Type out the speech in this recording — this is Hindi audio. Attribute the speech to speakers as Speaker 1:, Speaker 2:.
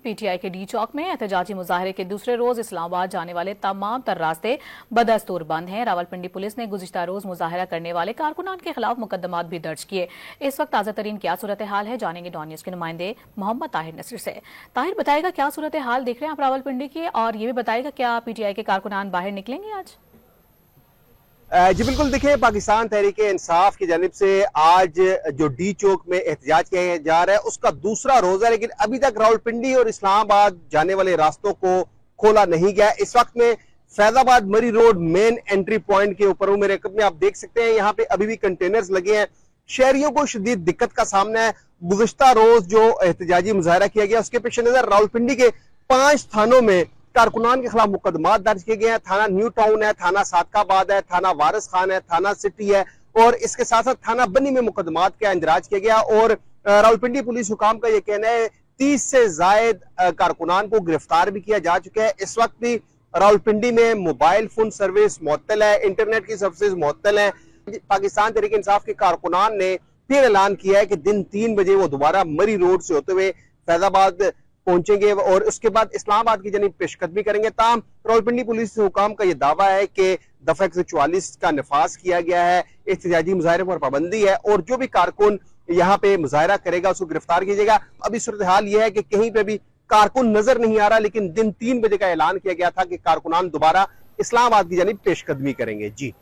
Speaker 1: पीटीआई के डी चौक में एहतजाजी मुजाहरे के दूसरे रोज इस्लामाबाद जाने वाले तमाम तर रास्ते बदस्तूर बंद हैं। रावलपिंडी पुलिस ने गुज़िश्ता रोज मुजाहरा करने वाले कारकुनान के खिलाफ मुकदमात भी दर्ज किए। इस वक्त ताज़ा तरीन क्या सूरत हाल है, जानेंगे डॉन न्यूज़ के नुमाइंदे मोहम्मद ताहिर नसीर से। ताहिर बताएगा क्या सूरत हाल देख रहे हैं आप रावलपिंडी की, और ये भी बताएगा क्या पीटीआई के कारकुनान बाहर निकलेंगे आज?
Speaker 2: जी बिल्कुल, देखिए पाकिस्तान तहरीक इंसाफ की जानिब से आज जो डी चौक में एहतजाज किया जा रहा है उसका दूसरा रोज है, लेकिन अभी तक रावलपिंडी और इस्लामाबाद जाने वाले रास्तों को खोला नहीं गया। इस वक्त में फैजाबाद मरी रोड मेन एंट्री पॉइंट के ऊपर हूं। मेरे कब में आप देख सकते हैं यहाँ पे अभी भी कंटेनर्स लगे हैं। शहरियों को शदीद दिक्कत का सामना है। गुज़िश्ता रोज जो एहतजाजी मुजाहरा किया गया उसके पेश नजर रावलपिंडी के 5 थानों में कारकुनान के खिलाफ मुकदमात दर्ज किए गए हैं। थाना न्यू टाउन है, थाना सादकाबाद है, थाना वारिस खान है, थाना सिटी है और इसके साथ साथ थाना बनी में मुकदमात का इंदराज किया गया। और रावलपिंडी पुलिस हुकाम का यह कहना है 30 से जायद कारकुनान को गिरफ्तार भी किया जा चुका है। इस वक्त भी रावलपिंडी में मोबाइल फोन सर्विस मुअत्तल है, इंटरनेट की सर्विस मुअत्तल है। पाकिस्तान तहरीक इंसाफ के कारकुनान ने फिर ऐलान किया है कि दिन 3 बजे वो दोबारा मरी रोड से होते हुए फैजाबाद पहुंचेंगे और उसके बाद इस्लामाबाद की जानिब पेशकदमी करेंगे। ताम रावलपिंडी पुलिस हुकाम का यह दावा है कि दफा 144 का नफाज किया गया है, एहतजाजी मुजाहरे पर पाबंदी है और जो भी कारकुन यहाँ पे मुजाहरा करेगा उसको गिरफ्तार कीजिएगा। अभी सूरत हाल यह है कि कहीं पे भी कारकुन नजर नहीं आ रहा, लेकिन दिन 3 बजे का ऐलान किया गया था कि कारकुनान दोबारा इस्लामाबाद की जानिब पेशकदमी करेंगे। जी।